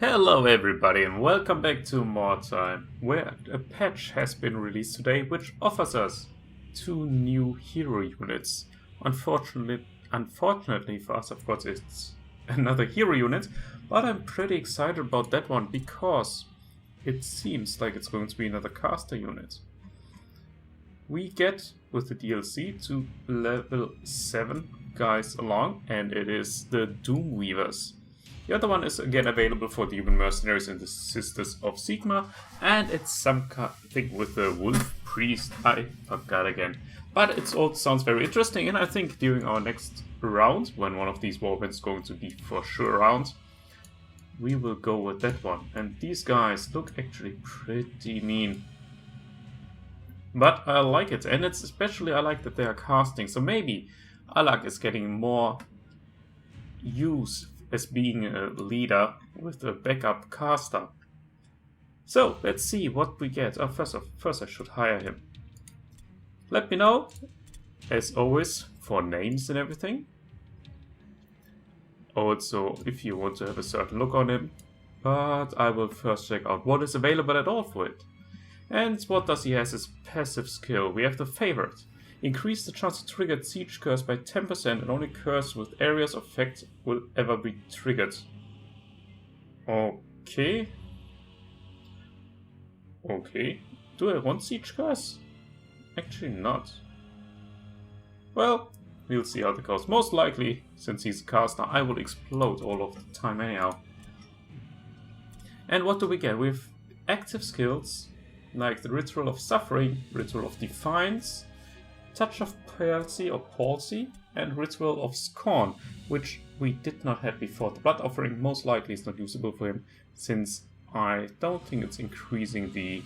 Hello everybody and welcome back to Mordheim, where a patch has been released today which offers us two new hero units. Unfortunately for us, of course, it's another hero unit, but I'm pretty excited about that one because it seems like it's going to be another caster unit. We get, with the DLC, two level 7 guys along, and it is the Doomweavers. The other one is again available for the human mercenaries and the Sisters of Sigma, and it's something with the Wolf Priest. I forgot again. But it all sounds very interesting, and I think during our next round, when one of these warbands is going to be for sure around, we will go with that one. And these guys look actually pretty mean. But I like it, and it's especially I like that they are casting, so maybe Alak is getting more use as being a leader with a backup caster. So let's see what we get. Oh, first I should hire him. Let me know, as always, for names and everything. Also, if you want to have a certain look on him. But I will first check out what is available at all for it. And what does he has as passive skill? We have the Favorite. Increase the chance to trigger Siege Curse by 10% and only curse with areas of effect will ever be triggered. Okay. Okay. Do I want Siege Curse? Actually not. Well, we'll see how it goes. Most likely, since he's a caster, I will explode all of the time anyhow. And what do we get? We have active skills like the Ritual of Suffering, Ritual of Defiance, Touch of Palsy, and Ritual of Scorn, which we did not have before. The Blood Offering most likely is not usable for him, since I don't think it's increasing the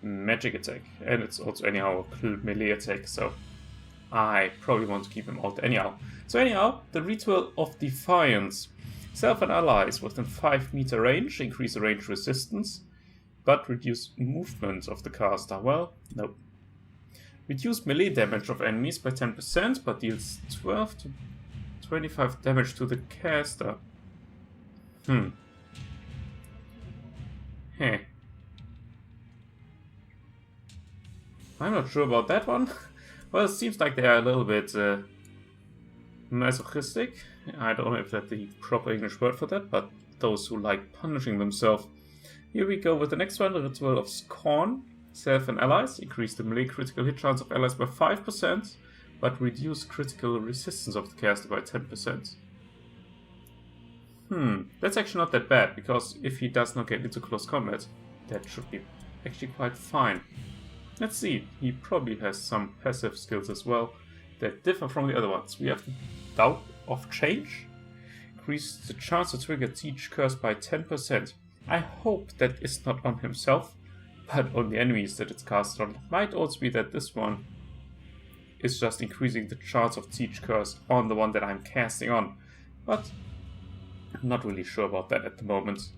magic attack, and it's also anyhow a melee attack, so I probably want to keep him out anyhow. So anyhow, the Ritual of Defiance. Self and allies within 5 meter range increase the range resistance, but reduce movement of the caster. Well, nope. Reduce melee damage of enemies by 10%, but deals 12 to 25 damage to the caster. Heh. I'm not sure about that one. Well, it seems like they are a little bit masochistic. I don't know if that's the proper English word for that, but those who like punishing themselves. Here we go with the next one, the Ritual of Scorn. Self and allies increase the melee critical hit chance of allies by 5%, but reduce critical resistance of the caster by 10%. That's actually not that bad, because if he does not get into close combat, that should be actually quite fine. Let's see, he probably has some passive skills as well that differ from the other ones. We have the Doubt of Change. Increase the chance to trigger Siege Curse by 10%. I hope that is not on himself, but on the enemies that it's cast on. It might also be that this one is just increasing the chance of Siege Curse on the one that I'm casting on. But I'm not really sure about that at the moment.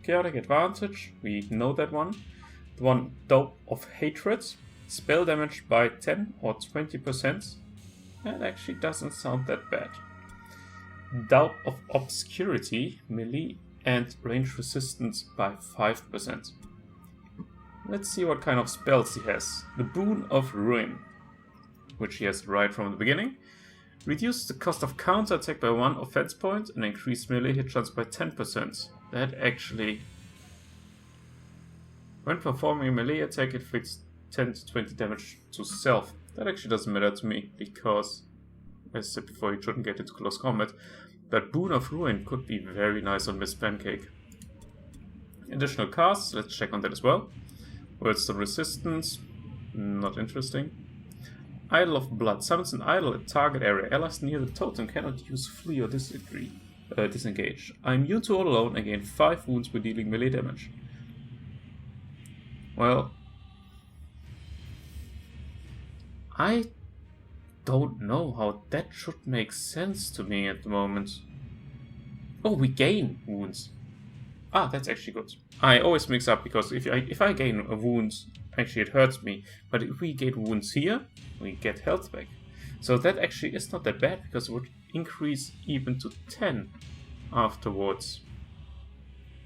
Chaotic Advantage, we know that one. The one Dope of Hatred, spell damage by 10 or 20%. That actually doesn't sound that bad. Doubt of Obscurity, melee and range resistance by 5%. Let's see what kind of spells he has. The Boon of Ruin, which he has right from the beginning. Reduce the cost of counter attack by 1 offense point and increase melee hit chance by 10%. That actually... When performing a melee attack, it inflicts 10 to 20 damage to self. That actually doesn't matter to me, because, as I said before, you shouldn't get into close combat. But Boon of Ruin could be very nice on Miss Pancake. Additional casts, let's check on that as well. Words of Resistance, not interesting. Idol of Blood. Summons an idol at target area. Allies near the totem cannot use flee or disengage. I'm immune to all alone and gain 5 wounds when dealing melee damage. Well, I don't know how that should make sense to me at the moment. Oh, we gain wounds. Ah, that's actually good. I always mix up, because if I gain a wound, actually it hurts me. But if we get wounds here, we get health back. So that actually is not that bad, because it would increase even to 10 afterwards.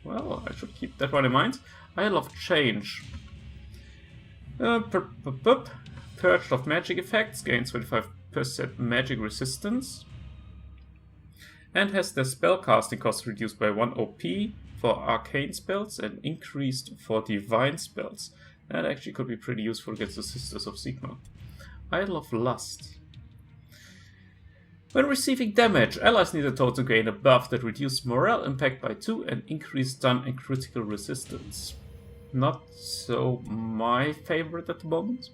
Well, I should keep that one in mind. Isle of Change. Purged of magic effects, gains 25% magic resistance. And has their spellcasting cost reduced by 1 OP for arcane spells and increased for divine spells. That actually could be pretty useful against the Sisters of Sigmar. Idol of Lust. When receiving damage, allies need a total gain a buff that reduces morale impact by 2 and increase stun and critical resistance. Not so my favorite at the moment.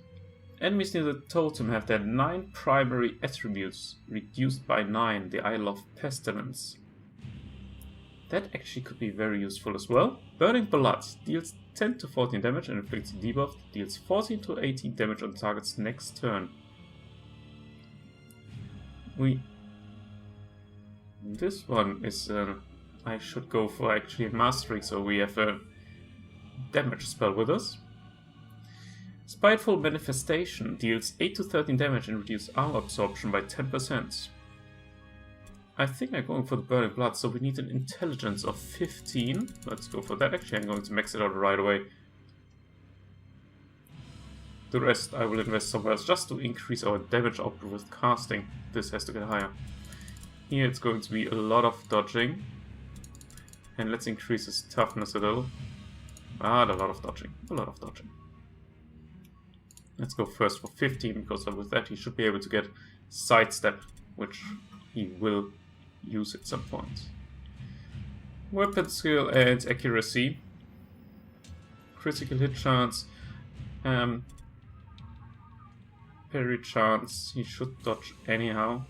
Enemies near the totem have their 9 primary attributes reduced by 9, the Isle of Pestilence. That actually could be very useful as well. Burning Blood deals 10 to 14 damage and inflicts a debuff that deals 14 to 18 damage on the target's next turn. This one is, I should go for actually mastery, so we have a damage spell with us. Spiteful Manifestation deals 8 to 13 damage and reduces armor absorption by 10%. I think I'm going for the Burning Blood, so we need an intelligence of 15. Let's go for that. Actually, I'm going to max it out right away. The rest I will invest somewhere else just to increase our damage output with casting. This has to get higher. Here it's going to be a lot of dodging. And let's increase his toughness a little. A lot of dodging. A lot of dodging. Let's go first for 15, because with that he should be able to get sidestep, which he will use at some point. Weapon skill and accuracy. Critical hit chance. Parry chance. He should dodge anyhow.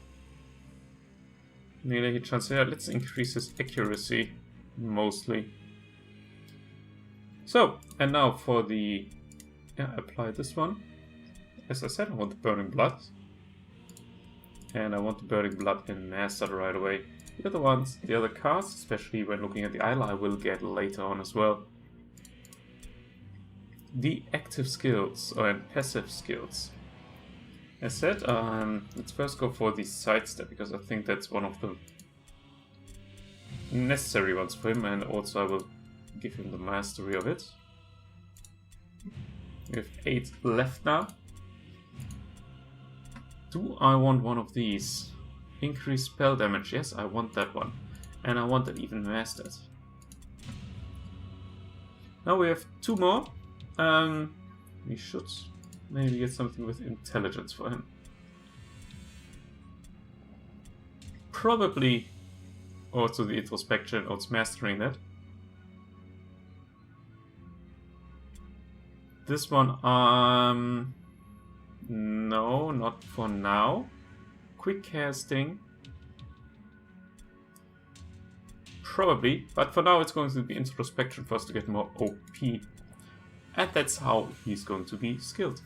Melee hit chance. Yeah, let's increase his accuracy mostly. So, and now for the... apply this one. As I said, I want the Burning Blood. And I want the Burning Blood in Mastered right away. The other ones, the other cards, especially when looking at the Isle, I will get later on as well. The active skills, and passive skills. As said, let's first go for the sidestep, because I think that's one of the necessary ones for him, and also I will give him the mastery of it. We have 8 left now. Do I want one of these? Increase spell damage. Yes, I want that one. And I want it even mastered. Now we have 2 more. We should maybe get something with intelligence for him. Probably also the introspection, also mastering that. This one, no, not for now. Quick casting. Probably, but for now it's going to be introspection for us to get more OP. And that's how he's going to be skilled.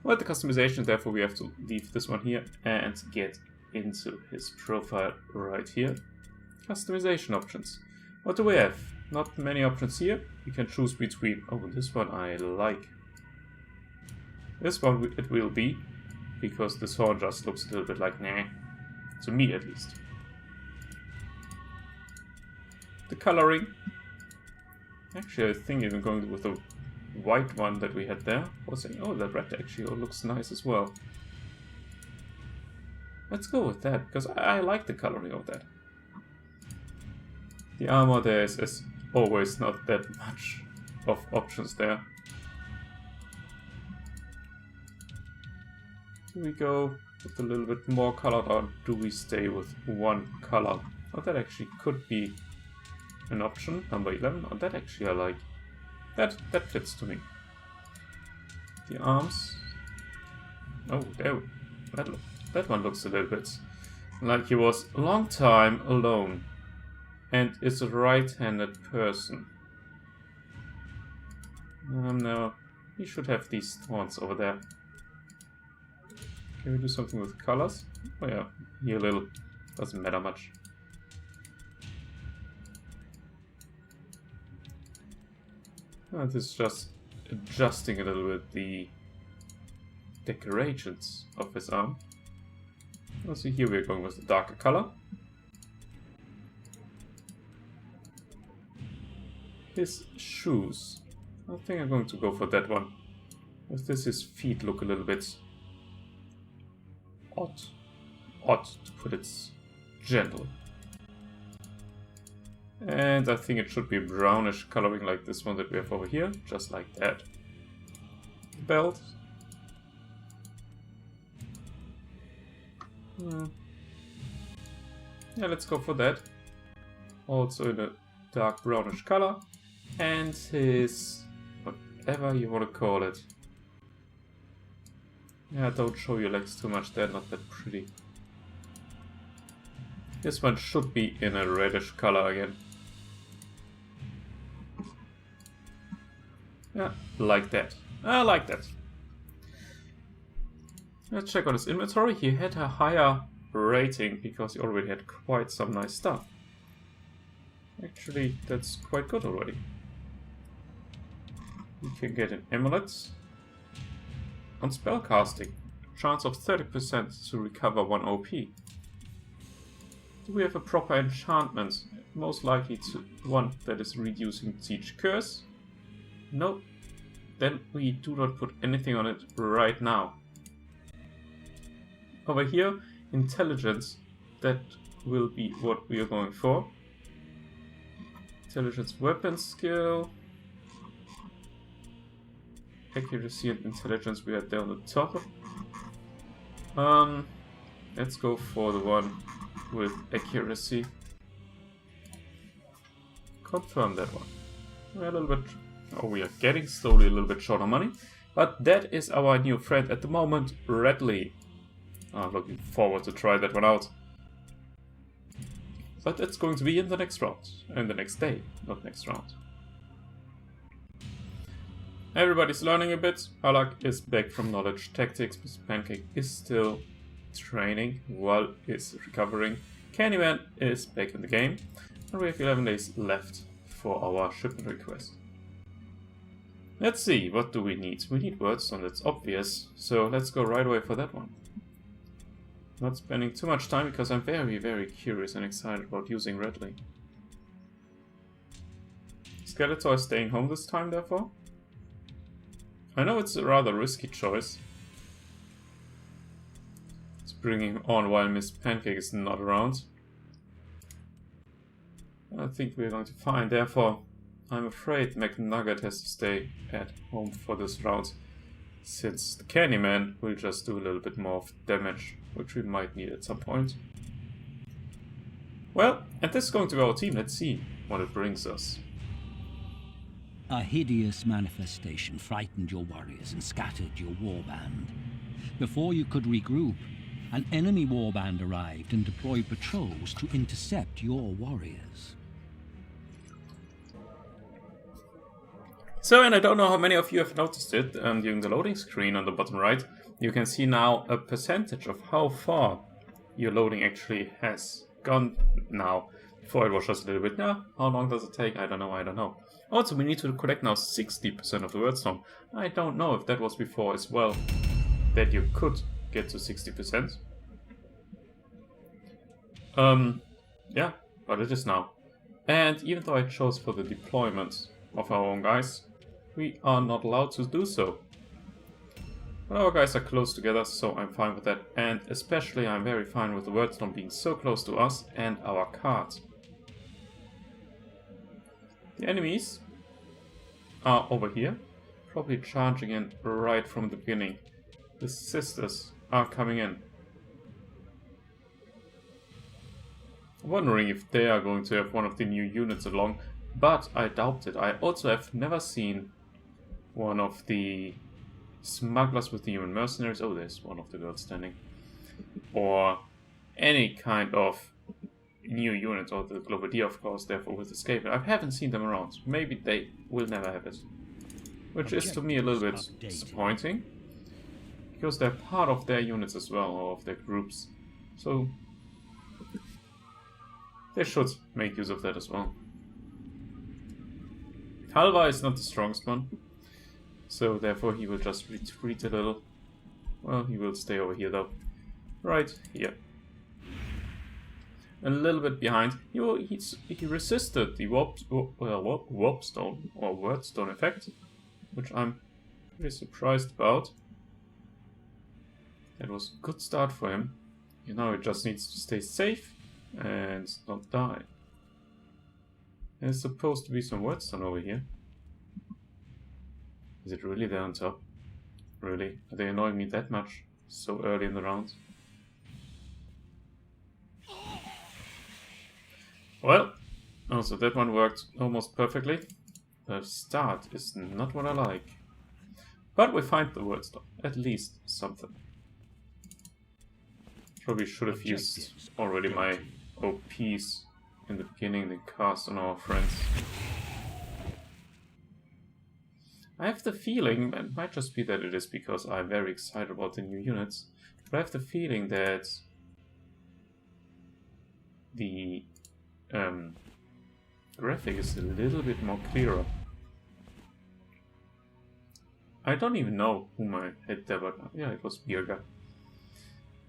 Well, the customization, therefore we have to leave this one here and get into his profile right here. Customization options. What do we have? Not many options here. You can choose between, oh, this one I like. This one it will be, because this horn just looks a little bit like nah. To me at least. The coloring. Actually, I think even going with the white one that we had there. I was saying, oh, that red actually looks nice as well. Let's go with that, because I like the coloring of that. The armor there is, as always, not that much of options there. Do we go with a little bit more color, or do we stay with one color? Oh, that actually could be an option. Number 11. Oh, that actually I like. That fits to me. The arms. Oh, there. That one looks a little bit like he was a long time alone and is a right-handed person. No, he should have these thorns over there. Can we do something with colors? Oh yeah, here a little. Doesn't matter much. This is just adjusting a little bit the decorations of his arm. Also here we're going with the darker color. his shoes. I think I'm going to go for that one. With this, his feet look a little bit odd. Odd, to put it gently. And I think it should be brownish coloring like this one that we have over here, just like that. Belt. Yeah, let's go for that. Also in a dark brownish color. And his... whatever you want to call it. Yeah, don't show your legs too much, they're not that pretty. This one should be in a reddish color again. Yeah, like that. I like that. Let's check on his inventory. He had a higher rating because he already had quite some nice stuff. Actually, that's quite good already. We can get an amulet. On spellcasting, chance of 30% to recover 1 OP. Do we have a proper enchantment? Most likely to one that is reducing siege curse. Nope. Then we do not put anything on it right now. Over here, intelligence. That will be what we are going for. Intelligence weapon skill. Accuracy and intelligence, we are there on the top. Let's go for the one with accuracy. Confirm that one. We're a little bit... oh, we are getting slowly a little bit short on money. But that is our new friend at the moment, Redley. I'm looking forward to try that one out. But it's going to be in the next round. And the next day, not next round. Everybody's learning a bit. Halak is back from knowledge tactics. Mr. Pancake is still training while he's recovering. Candyman is back in the game. And we have 11 days left for our shipment request. Let's see, what do we need? We need wordstone, that's obvious. So let's go right away for that one. Not spending too much time because I'm very, very curious and excited about using Redley. Skeletor is staying home this time, therefore. I know it's a rather risky choice. It's bringing him on while Miss Pancake is not around. I think we're going to find, therefore, I'm afraid McNugget has to stay at home for this round, since the Candyman will just do a little bit more of damage, which we might need at some point. Well, and this is going to be our team. Let's see what it brings us. A hideous manifestation frightened your warriors and scattered your warband. Before you could regroup, an enemy warband arrived and deployed patrols to intercept your warriors. So, and I don't know how many of you have noticed it, during the loading screen on the bottom right, you can see now a percentage of how far your loading actually has gone now. Before it was just a little bit, yeah, how long does it take? I don't know. Also, we need to collect now 60% of the wordstone. I don't know if that was before as well, that you could get to 60%. Yeah, but it is now. And even though I chose for the deployment of our own guys, we are not allowed to do so. But our guys are close together, so I'm fine with that. And especially I'm very fine with the wordstone being so close to us and our cards. The enemies are over here, probably charging in right from the beginning. The sisters are coming in. I'm wondering if they are going to have one of the new units along, but I doubt it. I also have never seen one of the smugglers with the human mercenaries. Oh, there's one of the girls standing. Or any kind of new unit, or the Globadier, of course, therefore with escape. I haven't seen them around. Maybe they will never have it. Which is to me a little bit disappointing. Because they're part of their units as well, or of their groups. So they should make use of that as well. Halva is not the strongest one. So therefore he will just retreat a little. Well, he will stay over here though. Right here. a little bit behind. He resisted the warp stone or word stone effect, which I'm pretty surprised about. That was a good start for him. You know, he just needs to stay safe and not die. There's supposed to be some word stone over here. Is it really there on top? Really? Are they annoying me that much so early in the round? Well, also that one worked almost perfectly. The start is not what I like. But we find the word stone. At least something. Probably should have used already my OPs in the beginning, then cast on our friends. I have the feeling, it might just be that it is because I'm very excited about the new units, but I have the feeling that the graphic is a little bit more clearer. I don't even know whom I hit there, but yeah, it was Birger.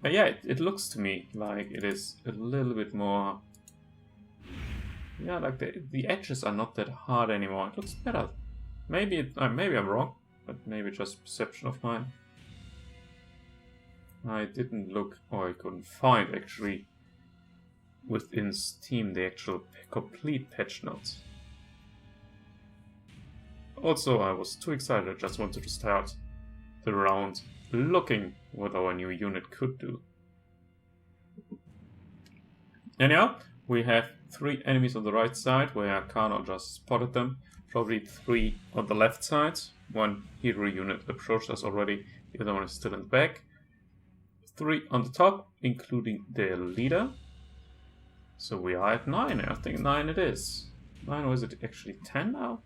But yeah, it looks to me like it is a little bit more... Yeah, like the edges are not that hard anymore. It looks better. Maybe I'm wrong, but maybe just perception of mine. I didn't look, or I couldn't find actually within Steam the actual complete patch notes. Also, I was too excited, I just wanted to start the round looking what our new unit could do. Anyhow, we have 3 enemies on the right side where Kano just spotted them. Probably 3 on the left side. 1 hero unit approached us already, the other one is still in the back. 3 on the top, including their leader. So we are at 9, I think 9 it is. 9, or is it actually 10 now?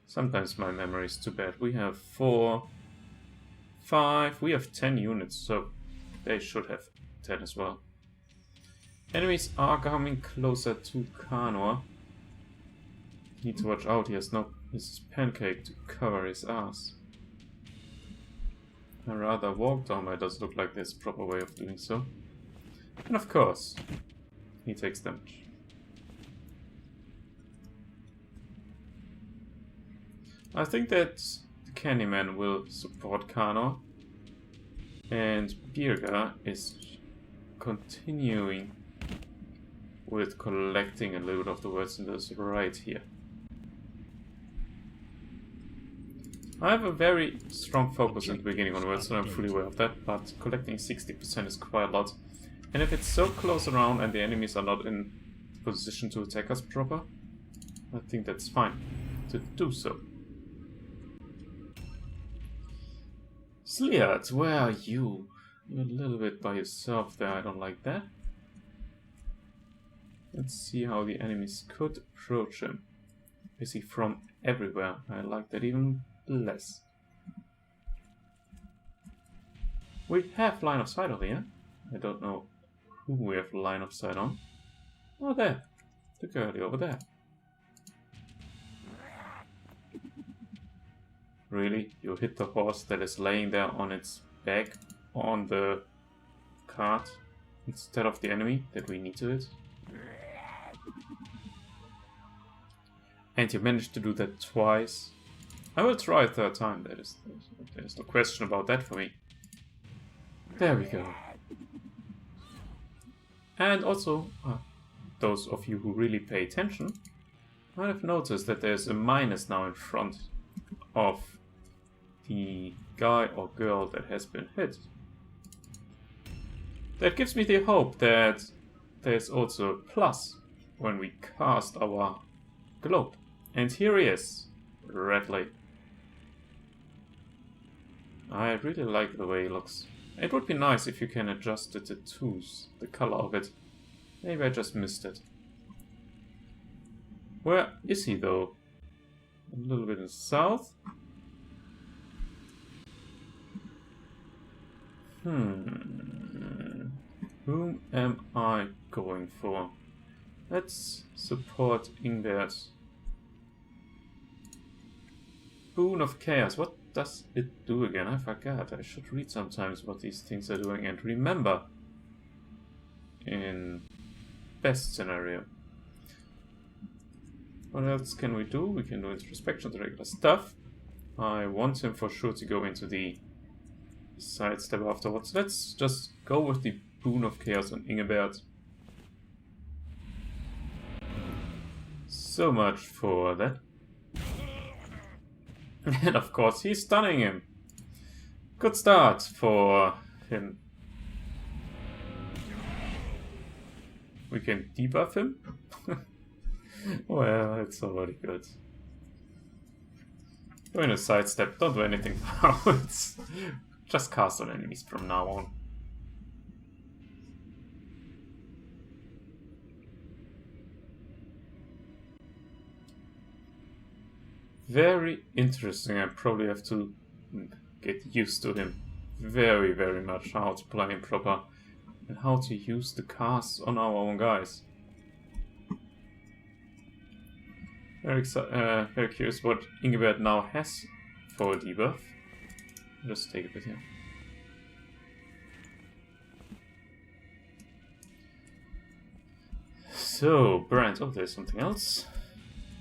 Sometimes my memory is too bad. We have 4, 5, we have 10 units, so they should have 10 as well. Enemies are coming closer to Kano. Need to watch out, he has no his pancake to cover his ass. I rather walk down, but it does look like there's a proper way of doing so. And of course, he takes damage. I think that the Candyman will support Kano, and Birger is continuing with collecting a little bit of the words in this right here. I have a very strong focus in the beginning on words, so I'm fully aware of that, but collecting 60% is quite a lot. And if it's so close around and the enemies are not in position to attack us proper, I think that's fine to do so. Sliat, where are you? You're a little bit by yourself there, I don't like that. Let's see how the enemies could approach him. Is he from everywhere? I like that even less. We have line of sight over here. I don't know who we have line of sight on. Oh, there. The girlie over there. Really? You hit the horse that is laying there on its back on the cart instead of the enemy that we need to hit? And you managed to do that twice. I will try a third time, there's no question about that for me. There we go. And also, those of you who really pay attention might have noticed that there's a minus now in front of the guy or girl that has been hit. That gives me the hope that there's also a plus when we cast our globe. And here he is, Redley. I really like the way he looks. It would be nice if you can adjust the tattoos, the color of it. Maybe I just missed it. Where is he though? A little bit in the south. Whom am I going for? Let's support Ingbert. Boon of Chaos. What does it do again? I forgot. I should read sometimes what these things are doing and remember. in best scenario. What else can we do? We can do introspection, the regular stuff. I want him for sure to go into the sidestep afterwards. Let's just go with the Boon of Chaos on Ingibert. So much for that. And of course he's stunning him. Good start for him. We can debuff him? Well, it's already good. Go in a sidestep, don't do anything forwards. Just cast on enemies from now on. Very interesting. I probably have to get used to him very, very much. How to play him proper and how to use the casts on our own guys. Very curious what Ingibert now has for a debuff. Just take it with him. So, Brand. Oh, there's something else.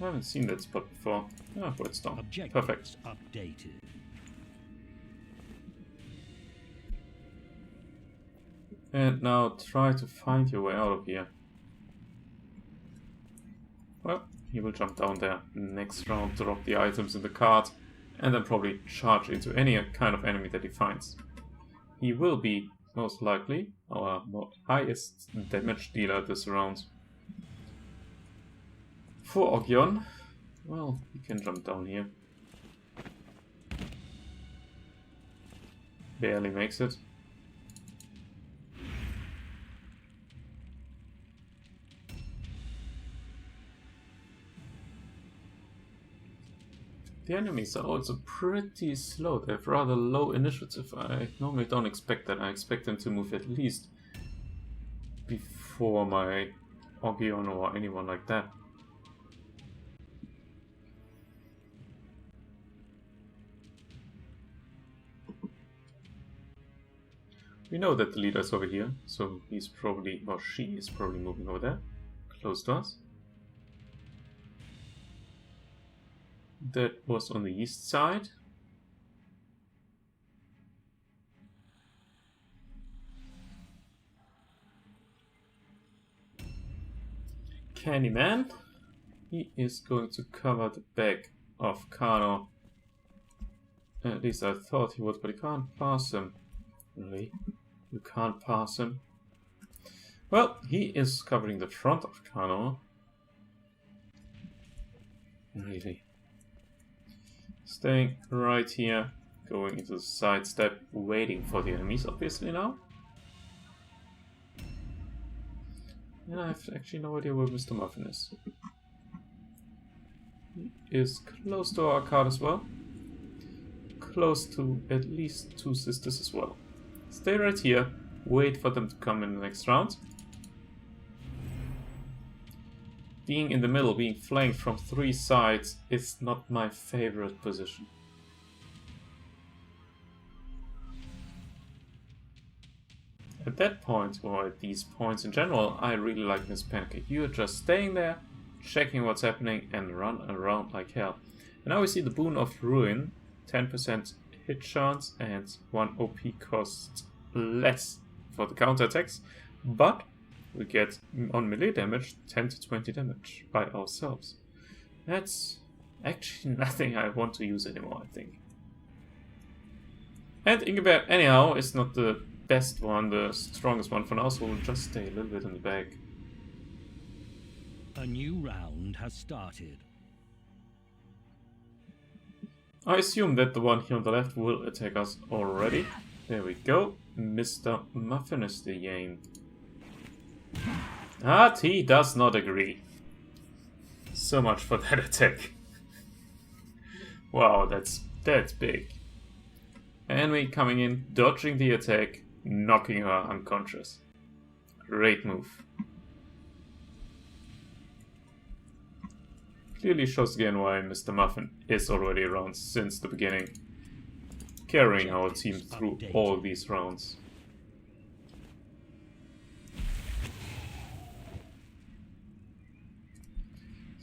I haven't seen that spot before. Ah, Voidstone. Perfect. Updated. And now try to find your way out of here. Well, he will jump down there. Next round, drop the items in the cart, and then probably charge into any kind of enemy that he finds. He will be, most likely, our highest damage dealer this round. For Ogyon, well, he can jump down here. Barely makes it. The enemies are also pretty slow. They have rather low initiative. I normally don't expect that. I expect them to move at least before my Ogyon or anyone like that. We know that the leader is over here, so he's probably, or she is probably moving over there, close to us. That was on the east side. Candyman. He is going to cover the back of Kano. At least I thought he would, but he can't pass him. Really? You can't pass him. Well, he is covering the front of Kano. Really? Staying right here, going into the sidestep, waiting for the enemies, obviously now. And I have actually no idea where Mr. Muffin is. He is close to our card as well. Close to at least two sisters as well. Stay right here, wait for them to come in the next round. Being in the middle, being flanked from three sides is not my favorite position. At that point, or at these points in general, I really like Miss Pancake. You're just staying there, checking what's happening, and run around like hell. And now we see the Boon of Ruin, 10% hit chance and 1 OP cost less for the counterattacks, but we get on melee damage 10 to 20 damage by ourselves. That's actually nothing I want to use anymore, I think. And Ingibert, anyhow, is not the best one, the strongest one for now, so we'll just stay a little bit in the back. A new round has started. I assume that the one here on the left will attack us already. There we go. Mr. Muffin is the aim. But he does not agree. So much for that attack. Wow, that's big. Enemy coming in, dodging the attack, knocking her unconscious. Great move. Clearly shows again why Mr. Muffin is already around since the beginning, carrying our team through all these rounds.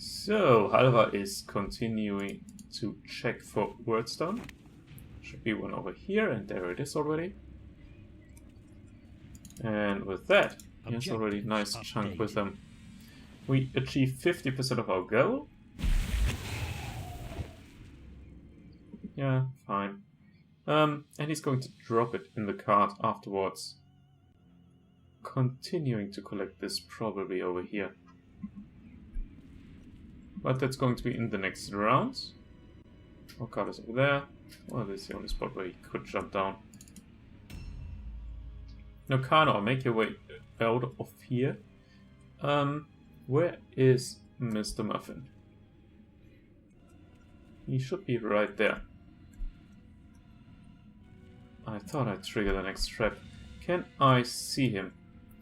So, Halva is continuing to check for Wordstone. Should be one over here, and there it is already. And with that, he has already a nice chunk with him. We achieve 50% of our goal. Yeah, fine. And he's going to drop it in the cart afterwards. Continuing to collect this probably over here. But that's going to be in the next round. Our card is over there. Well, this is the only spot where he could jump down. Now, Kano, make your way out of here. Where is Mr. Muffin? He should be right there. I thought I triggered the next trap. Can I see him?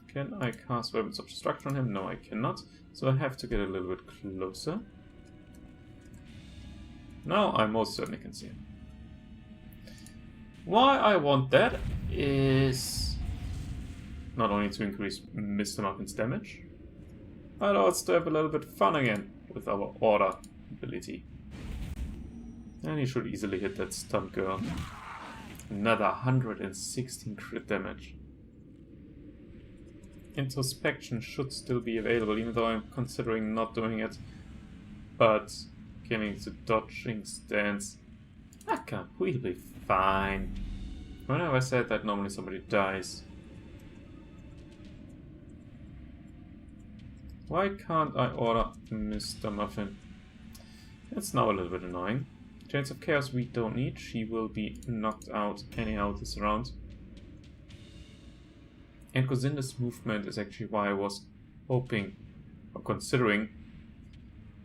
Can I cast Weapons of Destruction on him? No, I cannot. So I have to get a little bit closer. Now I most certainly can see him. Why I want that is not only to increase Mr. Muffin's damage, but also to have a little bit of fun again with our Order ability. And he should easily hit that stun girl. Another 116 crit damage. Introspection should still be available, even though I'm considering not doing it. But getting to dodging stance, we'll be fine. Whenever I said that, normally somebody dies. Why can't I order Mr. Muffin? That's now a little bit annoying. Chains of Chaos we don't need. She will be knocked out anyhow this round. And Gozinda's movement is actually why I was hoping or considering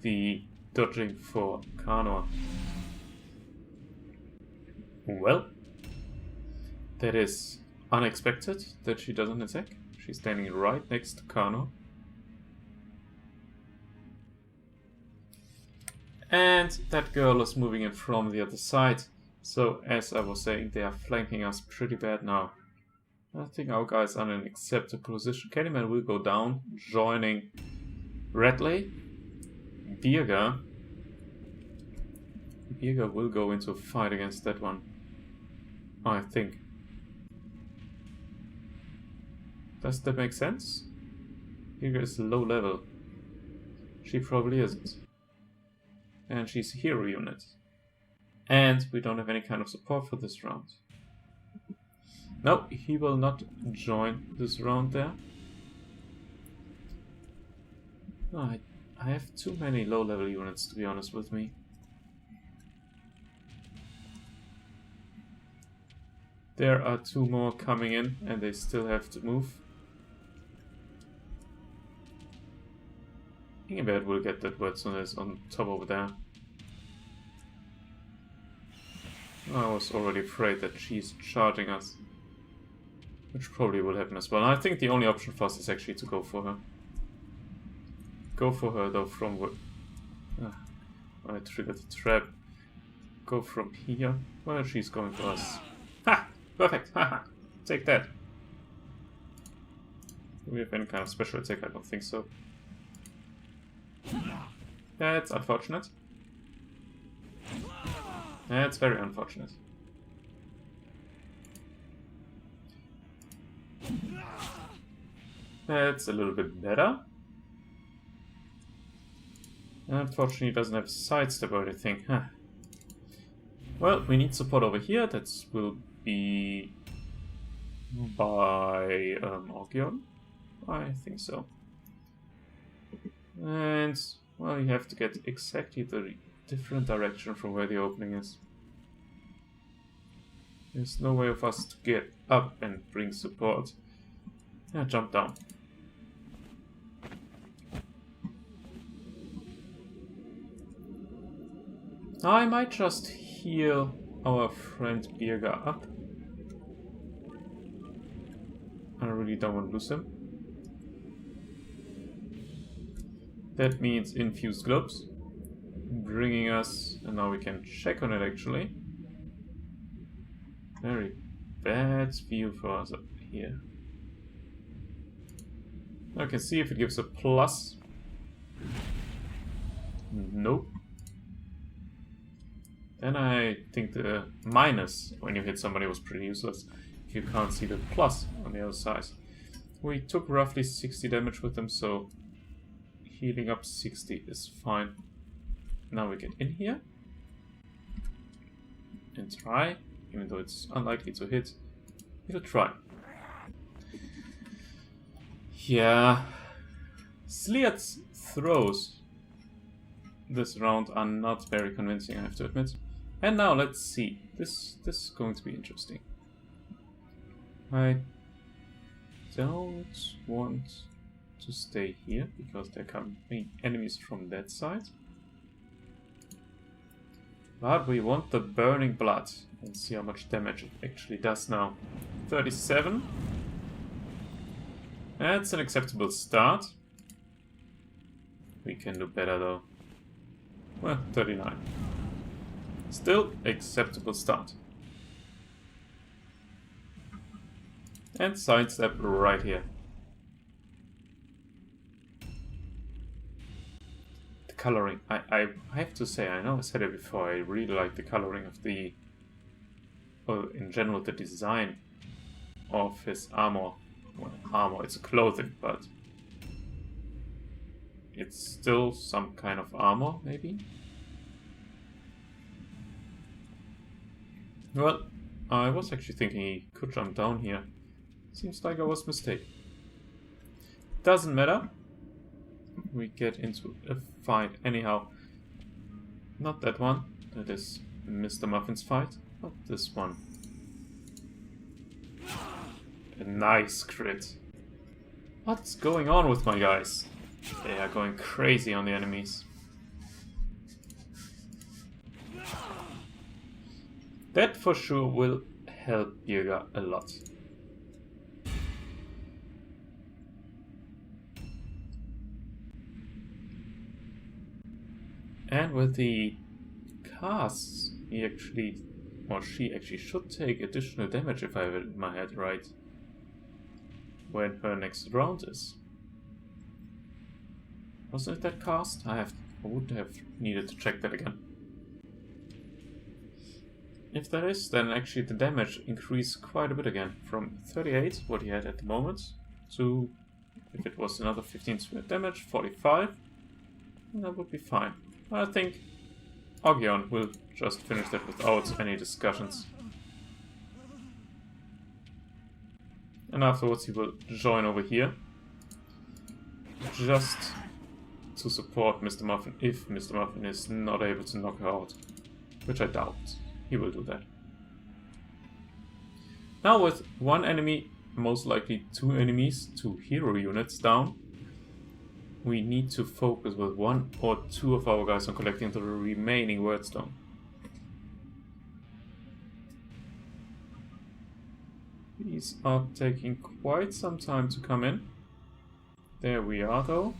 the dodging for Kano. Well, that is unexpected that she doesn't attack. She's standing right next to Kano. And that girl is moving in from the other side. So, as I was saying, they are flanking us pretty bad now. I think our guys are in an acceptable position. Candyman will go down, joining Radley. Birger will go into a fight against that one, I think. Does that make sense? Birger is low level. She probably isn't. And she's a hero unit. And we don't have any kind of support for this round. No, he will not join this round there. No, I have too many low-level units, to be honest with me. There are two more coming in, and they still have to move. Ingibert will get that Wordstone that's on top over there. I was already afraid that she's charging us. Which probably will happen as well. And I think the only option for us is actually to go for her. Go for her though from where... I triggered the trap. Go from here. Well, she's going for us. Ha! Perfect! Haha! Take that! Do we have any kind of special attack? I don't think so. That's unfortunate. That's very unfortunate. That's a little bit better. Unfortunately, it doesn't have sidestep or anything. Huh. Well, we need support over here. That will be by Orgion. I think so. And, well, you have to get exactly the different direction from where the opening is. There's no way of us to get up and bring support. Yeah, jump down. I might just heal our friend Birger up. I really don't want to lose him. That means infused globes. Bringing us, and now we can check on it actually. Very bad view for us up here. I can see if it gives a plus. Nope. And I think the minus when you hit somebody was pretty useless if you can't see the plus on the other side. We took roughly 60 damage with them, so healing up 60 is fine. Now we get in here and try, even though it's unlikely to hit, it'll try. Yeah, Sliat's throws this round are not very convincing, I have to admit. And now let's see. This is going to be interesting. I don't want to stay here because there come enemies from that side. But we want the burning blood and see how much damage it actually does now. 37. That's an acceptable start. We can do better though. Well, 39. Still acceptable start. And sidestep right here. The coloring. I have to say, I know I said it before, I really like the coloring of the... well, in general, the design of his armor. Well, armor, it's clothing, but... it's still some kind of armor, maybe? Well, I was actually thinking he could jump down here. Seems like I was mistaken. Doesn't matter. We get into a fight anyhow. Not that one. That is Mr. Muffin's fight. Not this one. A nice crit. What's going on with my guys? They are going crazy on the enemies. That for sure will help Birger a lot. And with the casts, he actually, or she actually should take additional damage if I have it in my head right. When her next round is. Wasn't it that cast? I would have needed to check that again. If that is, then actually the damage increased quite a bit again. From 38, what he had at the moment, to, if it was another 15 spirit damage, 45. And that would be fine. I think Ogion will just finish that without any discussions. And afterwards he will join over here. Just to support Mr. Muffin if Mr. Muffin is not able to knock her out. Which I doubt. He will do that. Now with one enemy, most likely two enemies, two hero units down, we need to focus with one or two of our guys on collecting the remaining wordstone. These are taking quite some time to come in. There we are though.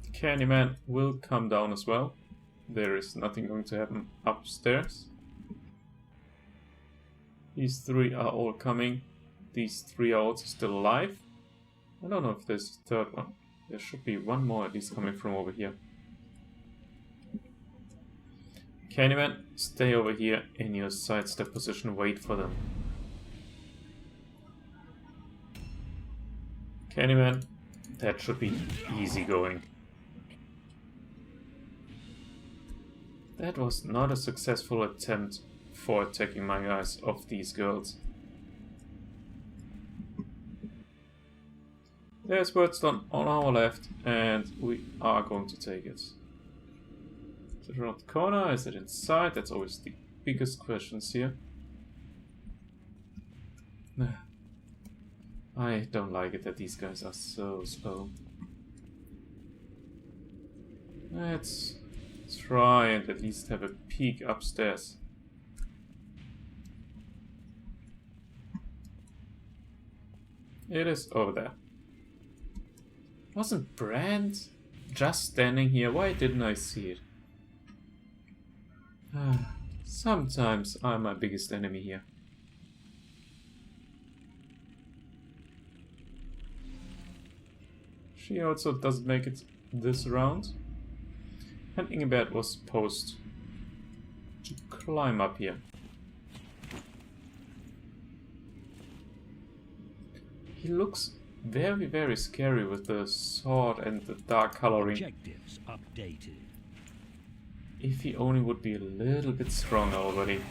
The Candyman will come down as well. There is nothing going to happen upstairs. These three are all coming. These three are also still alive. I don't know if there's a third one. There should be one more at least coming from over here. Candyman, stay over here in your sidestep position, wait for them. Candyman, that should be easy going. That was not a successful attempt for attacking my guys of these girls. There's wordstone on our left, and we are going to take it. Is it around the corner? Is it inside? That's always the biggest questions here. I don't like it that these guys are so slow. Let's try and at least have a peek upstairs. It is over there. Wasn't Brand just standing here? Why didn't I see it? Sometimes I'm my biggest enemy here. She also doesn't make it this round. And Ingebert was supposed to climb up here. He looks very, very scary with the sword and the dark coloring. Objectives updated. If he only would be a little bit stronger already.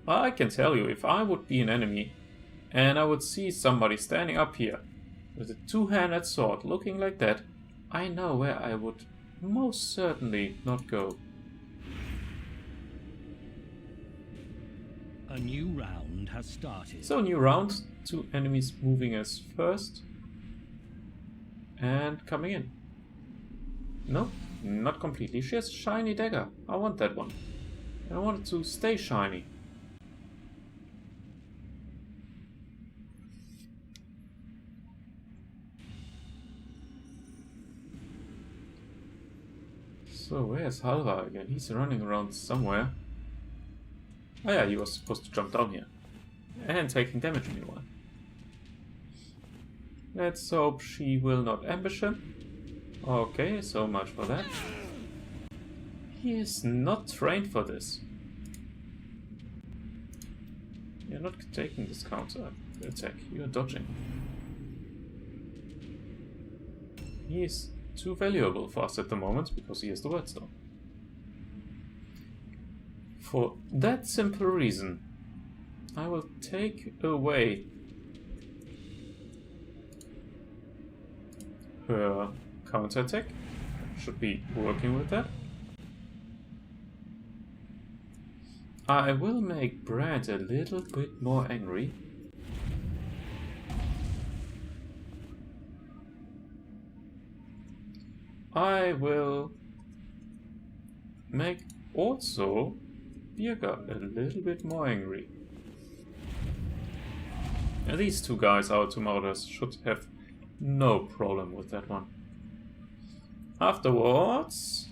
I can tell you, if I would be an enemy and I would see somebody standing up here with a two-handed sword looking like that, I know where I would most certainly not go. A new round has started. So, new round, 2 enemies moving as first and coming in. No, not completely. She has a shiny dagger. I want that one. I want it to stay shiny. So, where's Halva again? He's running around somewhere. Oh yeah, he was supposed to jump down here. And taking damage meanwhile. Let's hope she will not ambush him. Okay, so much for that. He is not trained for this. You're not taking this counter attack, you're dodging. He is too valuable for us at the moment because he has the wordstone. For that simple reason, I will take away her counterattack. Should be working with that. I will make Brad a little bit more angry. I will make also Birger a little bit more angry. And these two guys, our two motors, should have no problem with that one. Afterwards,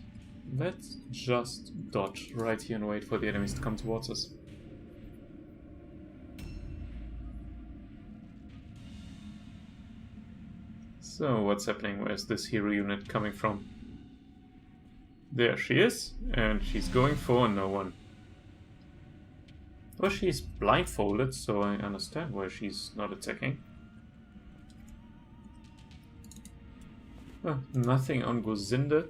let's just dodge right here and wait for the enemies to come towards us. So, what's happening? Where's this hero unit coming from? There she is, and she's going for no one. Well, she's blindfolded, so I understand why she's not attacking. Well, nothing on Gosinde.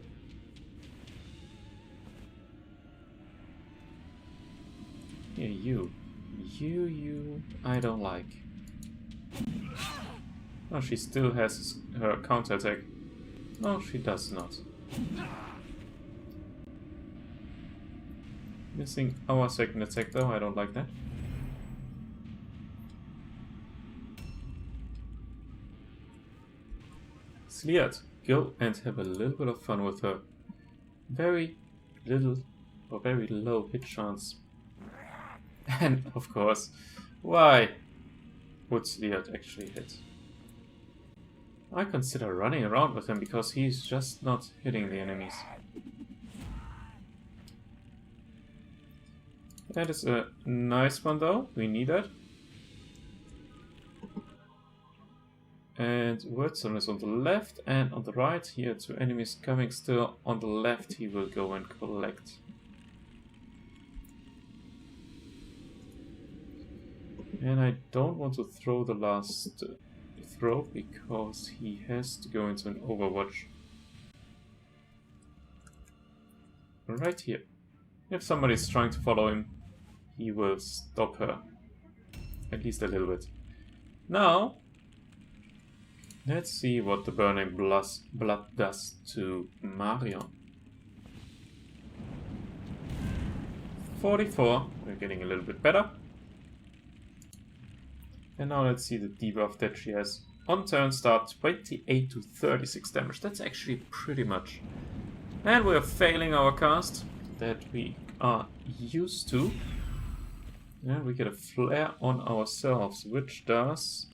Yeah, you, I don't like. Oh, she still has her counterattack. No, she does not. Missing our second attack though, I don't like that. Sliat, go and have a little bit of fun with her. Very little or very low hit chance. And of course, why would Sliat actually hit? I consider running around with him because he's just not hitting the enemies. That is a nice one though, we need that. And Wordstone is on the left and on the right. Here, 2 enemies coming still. On the left he will go and collect. And I don't want to throw the last throw because he has to go into an Overwatch. Right here. If somebody's trying to follow him, he will stop her. At least a little bit. Now, let's see what the Burning Blood does to Marion. 44, we're getting a little bit better. And now let's see the debuff that she has. On turn start, 28 to 36 damage. That's actually pretty much. And we're failing our cast that we are used to. And we get a flare on ourselves, which does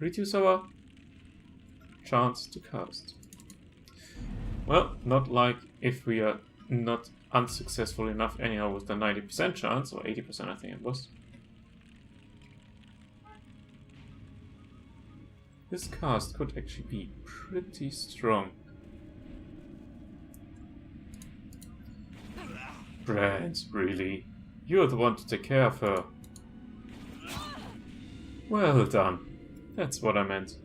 reduce our chance to cast. Well, not like if we are not unsuccessful enough anyhow with the 90% chance, or 80% I think it was. This cast could actually be pretty strong. Brand, really? You're the one to take care of her. Well done. That's what I meant.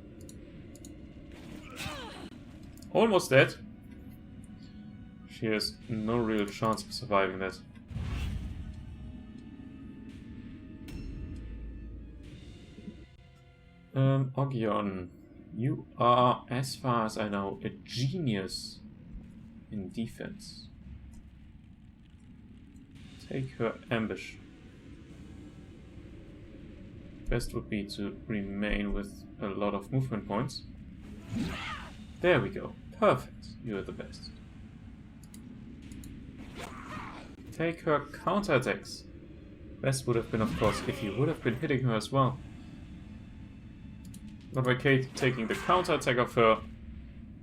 Almost dead. She has no real chance of surviving that. Ogion, you are, as far as I know, a genius in defense. Take her ambush. Best would be to remain with a lot of movement points. There we go. Perfect. You're the best. Take her counterattacks. Best would have been, of course, if you would have been hitting her as well. But by Kate taking the counterattack of her,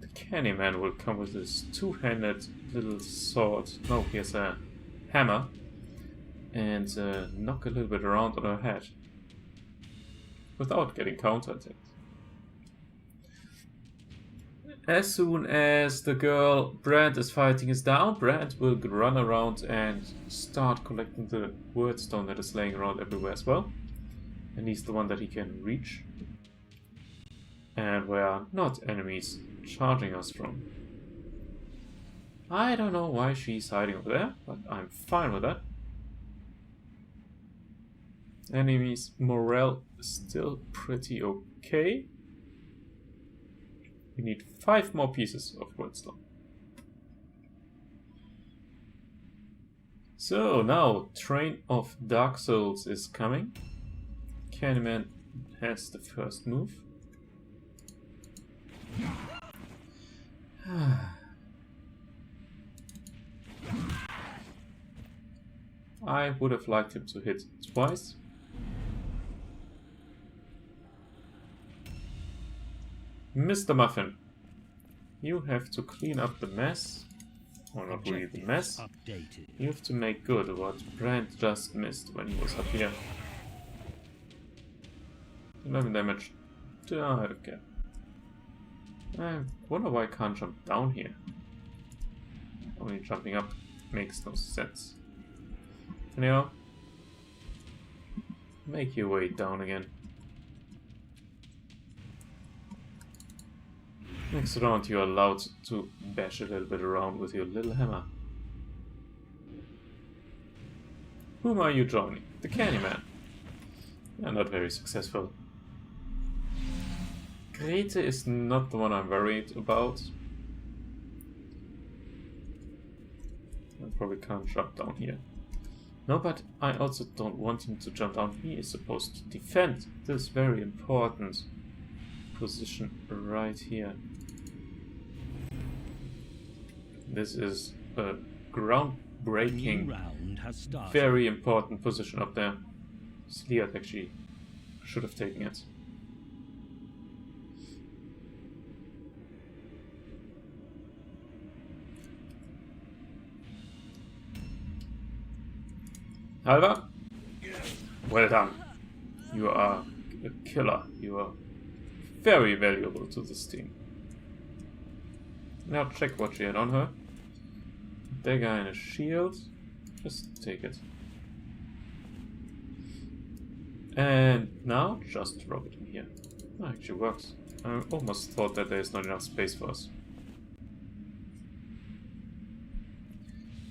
the Candyman will come with his two-handed little sword. No, he has a hammer. And knock a little bit around on her head. Without getting counterattacked. As soon as the girl Brand is fighting is down, Brand will run around and start collecting the word stone that is laying around everywhere as well. And he's the one that he can reach. And where are not enemies charging us from. I don't know why she's hiding over there, but I'm fine with that. Enemies' morale is still pretty okay. We need 5 more pieces of wordstone. So now, Train of Dark Souls is coming. Candyman has the first move. I would have liked him to hit twice. Mr. Muffin, you have to clean up the mess. Or not really the mess. You have to make good what Brand just missed when he was up here. 11 damage. I don't care. I wonder why I can't jump down here. Only jumping up makes no sense. Anyhow, make your way down again. Next round you are allowed to bash a little bit around with your little hammer. Whom are you joining? The Candyman. Yeah, not very successful. Grete is not the one I'm worried about. I probably can't jump down here. No, but I also don't want him to jump down. He is supposed to defend this very important position right here. This is a groundbreaking, very important position up there. Sleat actually should have taken it. Halva, well done. You are a killer. You are very valuable to this team. Now check what she had on her. Dagger and a shield. Just take it. And now just drop it in here. That actually works. I almost thought that there's not enough space for us.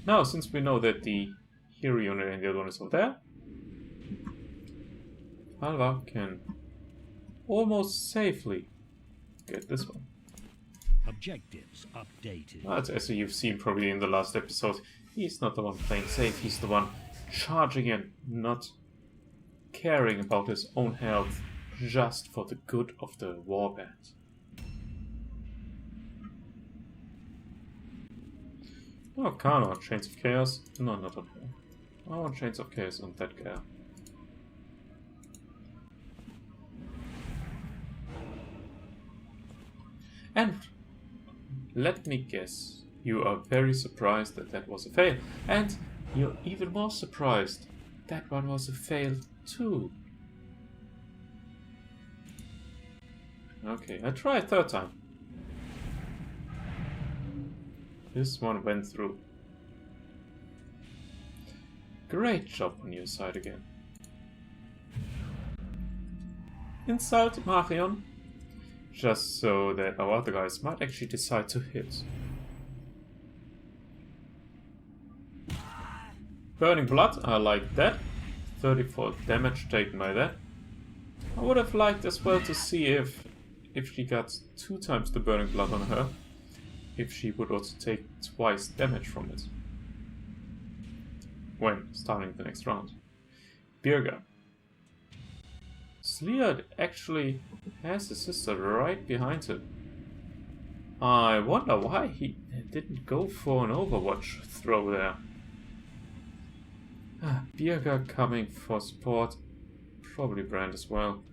Now, since we know that the hero unit and the other one is over there, Halva can almost safely get this one. Objectives updated. But as you've seen probably in the last episode, he's not the one playing safe, he's the one charging in, not caring about his own health, just for the good of the warband. Oh, Kana, Chains of Chaos? No, not on her. I want Chains of Chaos on that guy. And let me guess, you are very surprised that that was a fail. And you're even more surprised that one was a fail too. Okay, I try a third time. This one went through. Great job on your side again. Insult Marion, just so that our other guys might actually decide to hit. Burning Blood, I like that. 34 damage taken by that. I would have liked as well to see if she got 2 times the Burning Blood on her, if she would also take twice damage from it when starting the next round. Birger. Sleard actually has his sister right behind him. I wonder why he didn't go for an Overwatch throw there. Birger coming for support. Probably Brand as well.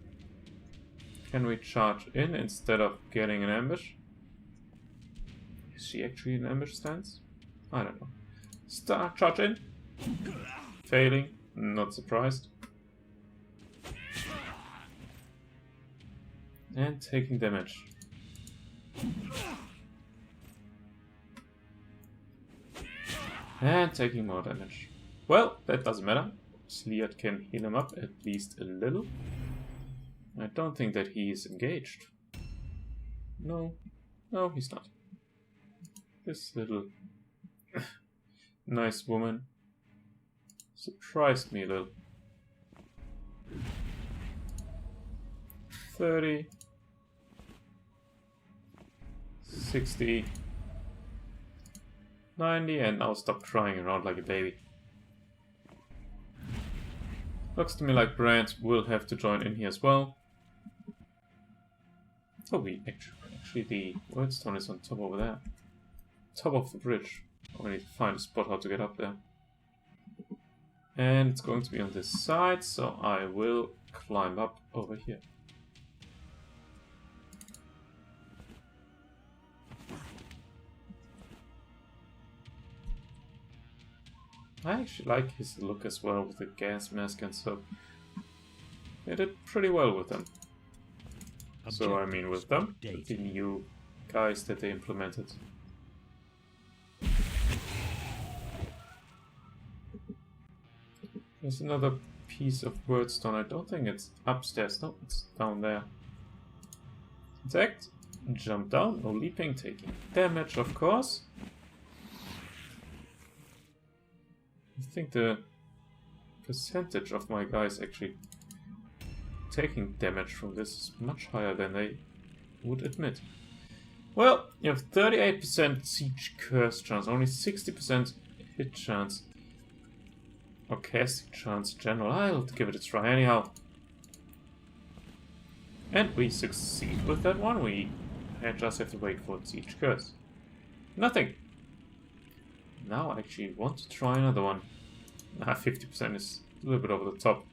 Can we charge in instead of getting an ambush? Is she actually in ambush stance? I don't know. Charge in. Failing. Not surprised. And taking damage. And taking more damage. Well, that doesn't matter. Sleard can heal him up at least a little. I don't think that he is engaged. No. No, he's not. This little nice woman surprised me a little. 30. 60. 90, and now stop crying around like a baby. Looks to me like Brand will have to join in here as well. Oh, actually the Wordstone is on top over there. Top of the bridge. I need to find a spot how to get up there. And it's going to be on this side, so I will climb up over here. I actually like his look as well with the gas mask and so. They did pretty well with them. So I mean with them, the new guys that they implemented. There's another piece of Wordstone. I don't think it's upstairs. No, it's down there. Attacked. Jump down. No leaping. Taking damage, of course. I think the percentage of my guys actually taking damage from this is much higher than they would admit. Well, you have 38% siege curse chance, only 60% hit chance. Or casting chance in general. I'll give it a try anyhow. And we succeed with that one. We just have to wait for siege curse. Nothing. Now I actually want to try another one. 50% is a little bit over the top.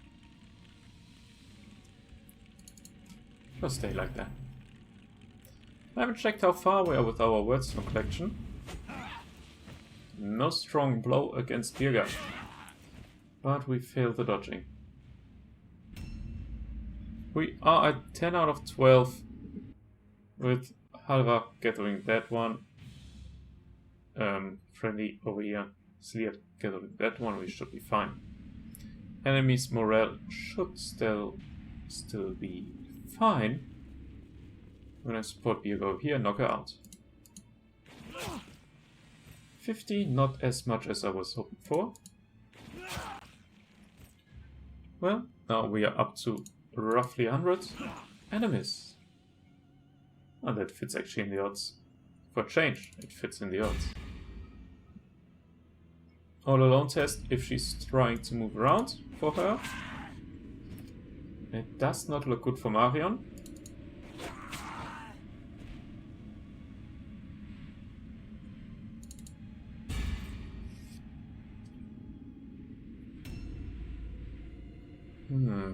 I'll stay like that. I haven't checked how far we are with our Wordstone collection. No strong blow against Birger. But we failed the dodging. We are at 10 out of 12 with Halva gathering that one. Friendly over here. Sleard gathering that one, we should be fine. Enemy's morale should still be fine. When I support Birger over here, knock her out. 50, not as much as I was hoping for. Well, now we are up to roughly 100 enemies. And that fits actually in the odds. For change, it fits in the odds. All alone test if she's trying to move around for her. It does not look good for Marion.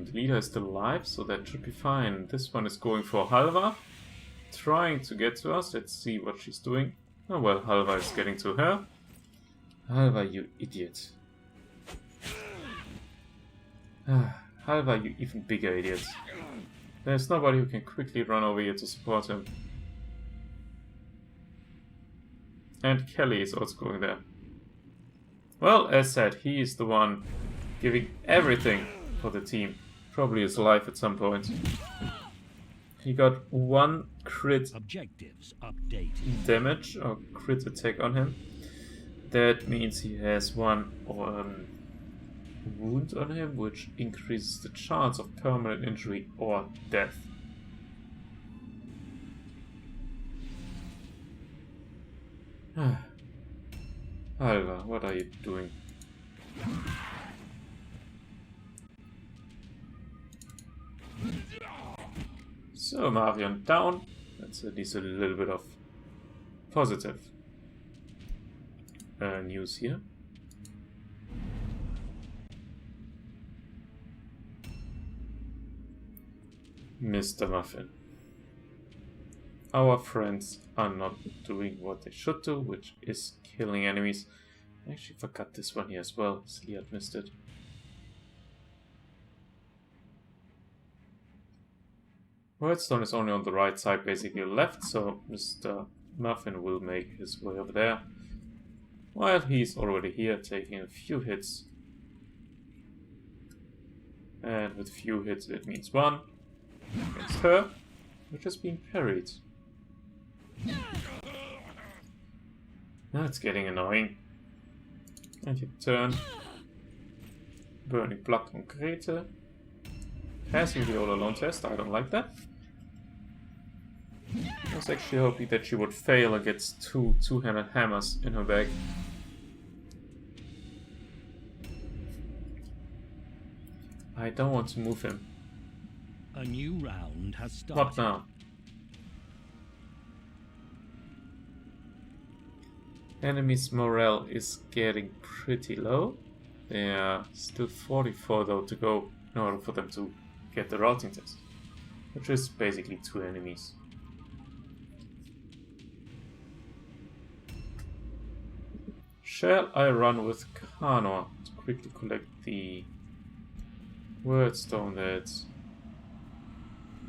The leader is still alive, so that should be fine. This one is going for Halva. Trying to get to us. Let's see what she's doing. Oh well, Halva is getting to her. Halva, you idiot. Halva, you even bigger idiot. There's nobody who can quickly run over here to support him. And Kelly is also going there. Well, as said, he is the one giving everything for the team. Probably his life at some point. He got 1 crit Objectives updated. damage or crit attack on him. That means he has 1 wound on him, which increases the chance of permanent injury or death. Alva, what are you doing? So, Marion down. That's at least a little bit of positive news here. Mr. Muffin. Our friends are not doing what they should do, which is killing enemies. I actually forgot this one here as well. Sleat missed it. Redstone is only on the right side, basically left, so Mr. Muffin will make his way over there. While he's already here, taking a few hits. And with few hits, it means 1 against her, which is being parried. Now it's getting annoying. And you turn. Burning blood on Grete. Passing the all alone test, I don't like that. I was actually hoping that she would fail against 2 two-handed hammers in her bag. I don't want to move him. A new round has started. What now? Enemy's morale is getting pretty low. There are still 44 though to go in order for them to get the routing test, which is basically 2 enemies. Shall I run with Kanor to quickly collect the wordstone that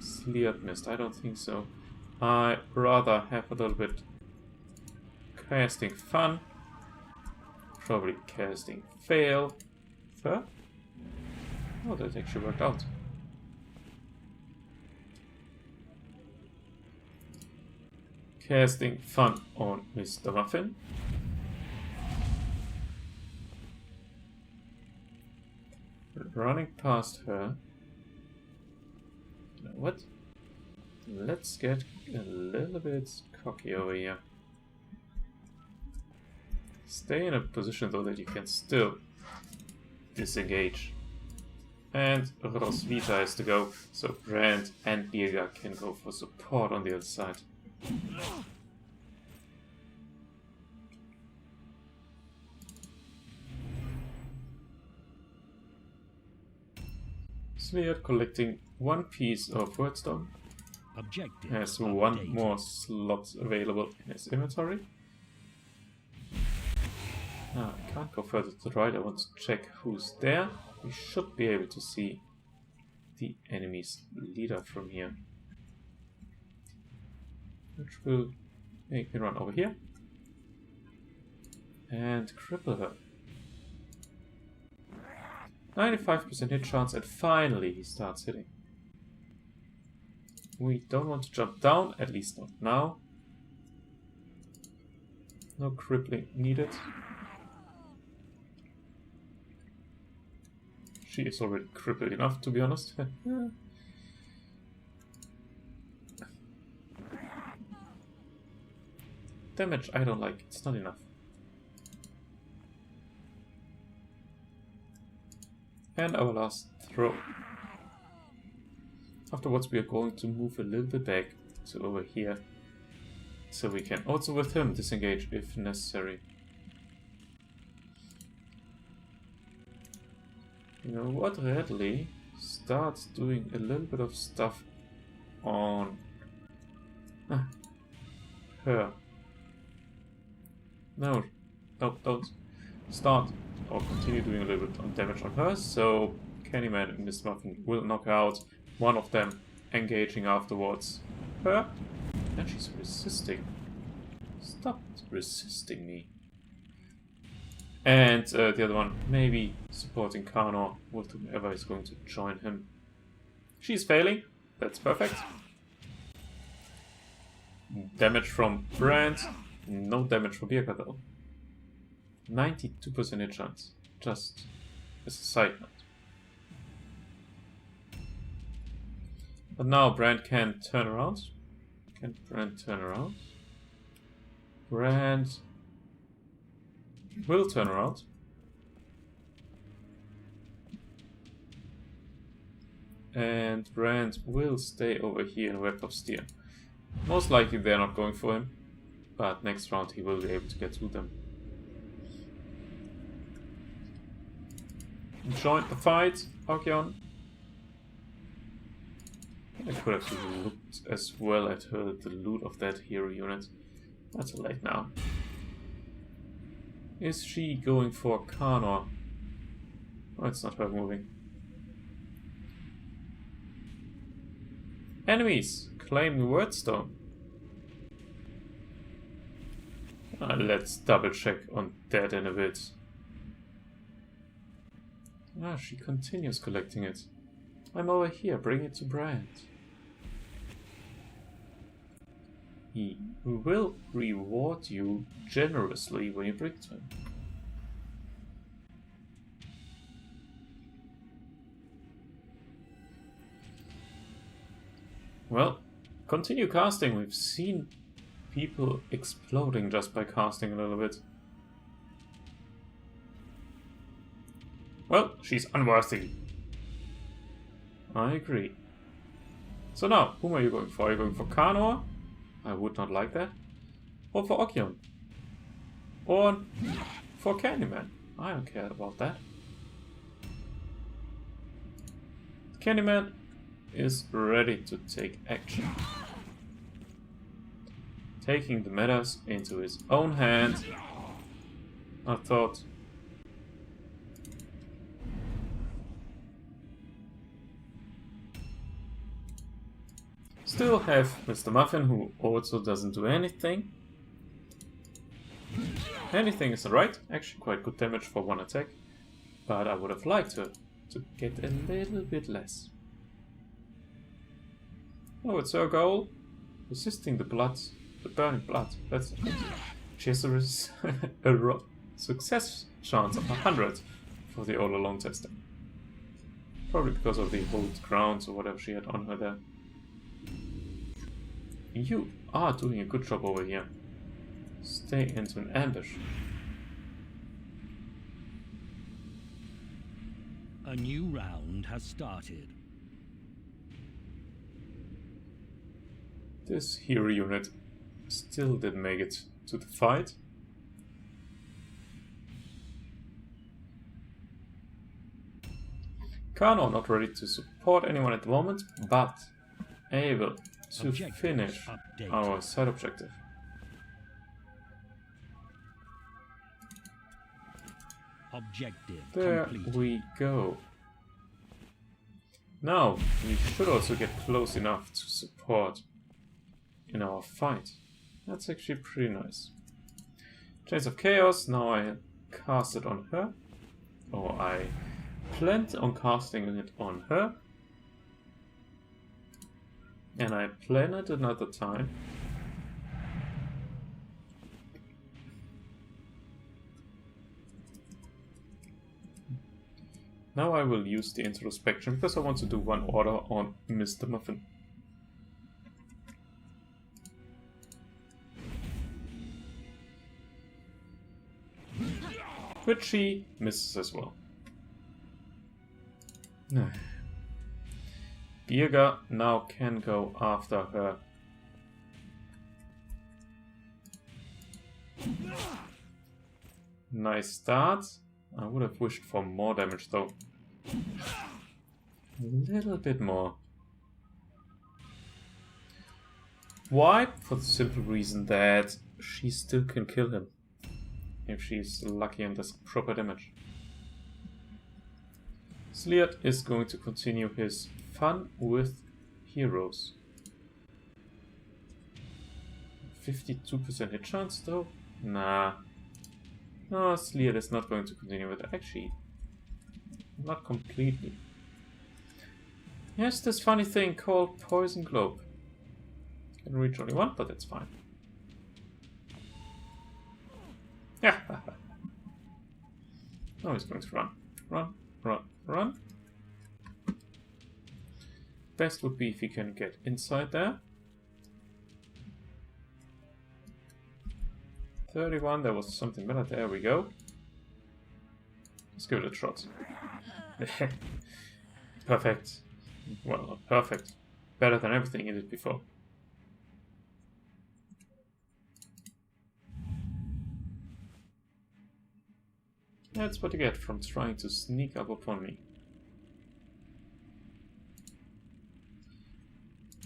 Sleat missed? I don't think so. I rather have a little bit casting fun. Probably casting fail. Huh? Oh, that actually worked out. Casting fun on Mr. Muffin. Running past her. You know what? Let's get a little bit cocky over here. Stay in a position though that you can still disengage. And Roswitha has to go, so Brand and Birga can go for support on the other side. Sleat collecting 1 piece of wordstone. Objective Has 1 more slot available in his inventory. I can't go further to the right. I want to check who's there. We should be able to see the enemy's leader from here, which will make me run over here and cripple her. 95% hit chance, and finally he starts hitting. We don't want to jump down, at least not now. No crippling needed. She is already crippled enough, to be honest. Damage I don't like, it's not enough. And our last throw. Afterwards we are going to move a little bit back to over here, so we can also with him disengage if necessary. You know what, Redley starts doing a little bit of stuff on her. No, don't start or continue doing a little bit of damage on her, so Candyman and Mr. Muffin will knock out one of them engaging afterwards. Her? And she's resisting. Stop resisting me. And the other one, maybe supporting Karnor with whoever is going to join him. She's failing. That's perfect. Damage from Brand. No damage for Birka though. 92% hit chance. Just as a side note. But now Brand can turn around. Can Brand turn around? Brand will turn around. And Brand will stay over here in Web of Steel. Most likely they're not going for him. But next round he will be able to get to them. Join the fight, Archeon. I could have looked as well at the loot of that hero unit. That's late now. Is she going for Karnor? Oh, it's not her moving. Enemies! Claim the Wordstone. Let's double check on that in a bit. Ah, she continues collecting it. I'm over here, bring it to Brand. He will reward you generously when you bring it to him. Well, continue casting. We've seen people exploding just by casting a little bit. Well, she's unworthy. I agree. So now, whom are you going for? Are you going for Karnor? I would not like that. Or for Archeon? Or for Candyman? I don't care about that. Candyman is ready to take action. Taking the matters into his own hand. I thought. Still have Mr. Muffin, who also doesn't do anything. Anything is alright. Actually quite good damage for one attack. But I would have liked her to get a little bit less. Oh, it's her goal. Resisting the blood. The burning blood. That's it. She has a success chance of 100 for the all along testing. Probably because of the hold grounds or whatever she had on her there. You are doing a good job over here. Stay into an ambush. A new round has started. This hero unit still didn't make it to the fight. Karnor not ready to support anyone at the moment, but able to finish our side objective. Objective There complete. we go. Now, we should also get close enough to support in our fight. That's actually pretty nice. Chains of Chaos, now I cast it on her. Or I planned on casting it on her. And I plan it another time. Now I will use the introspection because I want to do one order on Mr. Muffin. Which she misses as well. Birga now can go after her. Nice start. I would have wished for more damage though. A little bit more. Why? For the simple reason that she still can kill him. If she's lucky and does proper damage. Sleart is going to continue his fun with heroes. 52% hit chance though? Nah. No, Sleer is not going to continue with it. Actually, not completely. Yes, this funny thing called Poison Globe. Can reach only one, but that's fine. Yeah. Now he's going to run. Run, run, run. Best would be if he can get inside there. 31, there was something better. There we go. Let's give it a shot. Perfect. Well, not perfect. Better than everything he did before. That's what you get from trying to sneak up upon me.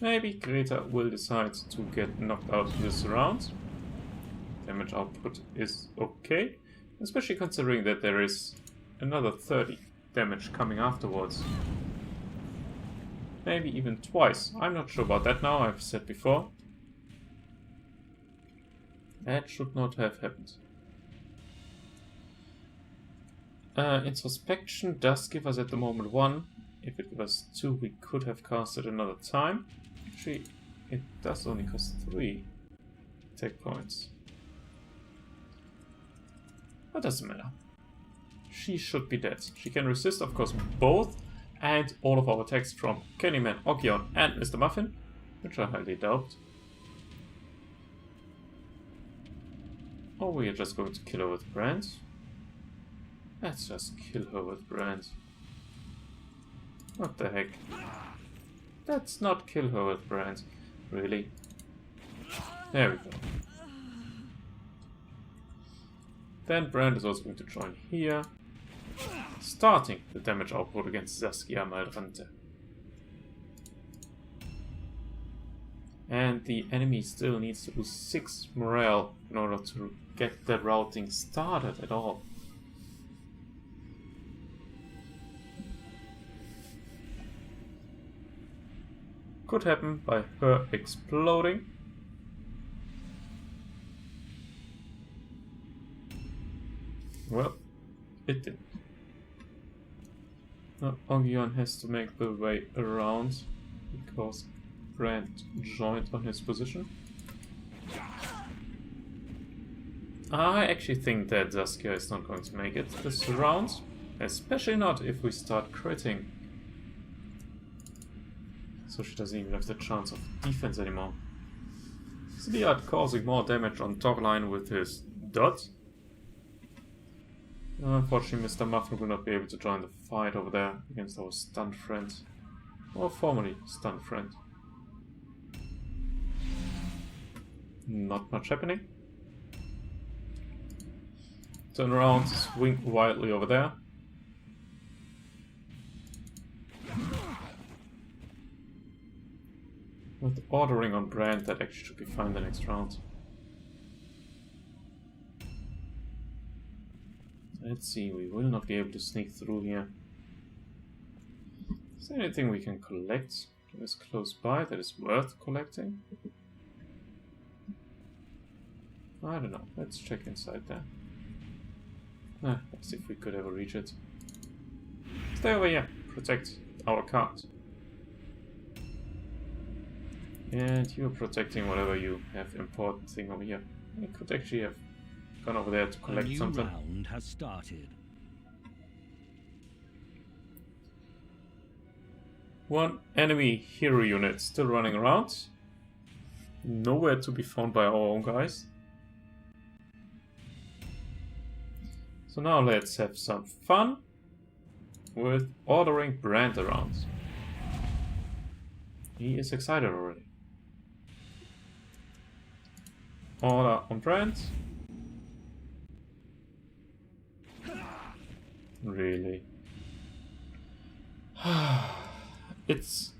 Maybe Greta will decide to get knocked out this round. Damage output is okay, especially considering that there is another 30 damage coming afterwards. Maybe even twice. I'm not sure about that now, I've said before. That should not have happened. Introspection does give us at the moment 1. If it was 2, we could have cast it another time. Actually, it does only cost 3 attack points. That doesn't matter. She should be dead. She can resist, of course, both and all of our attacks from Candyman, Okion, and Mr. Muffin, which I highly doubt. Or we are just going to kill her with Brand. Let's just kill her with Brand. What the heck? Let's not kill her with Brand. Really? There we go. Then Brand is also going to join here, starting the damage output against Saskia Maldrante. And the enemy still needs to lose 6 morale in order to get the routing started at all. Could happen by her exploding. Well, it didn't. Now Ogion has to make the way around because Brand joined on his position. I actually think that Saskia is not going to make it this round, especially not if we start critting. So she doesn't even have the chance of defense anymore. Sliad causing more damage on top line with his dot. Unfortunately, Mr. Muffin will not be able to join the fight over there against our stunned friend. Or formerly stunned friend. Not much happening. Turn around, swing wildly over there. With ordering on Brand, that actually should be fine the next round. Let's see, we will not be able to sneak through here. Is there anything we can collect that is close by that is worth collecting? I don't know, let's check inside there. Let's see if we could ever reach it. Stay over here, protect our cart. And you're protecting whatever you have important thing over here. I could actually have gone over there to collect something. A new round has started. One enemy hero unit still running around. Nowhere to be found by our own guys. So now let's have some fun with ordering Brand around. He is excited already. Order on Brand. Really? It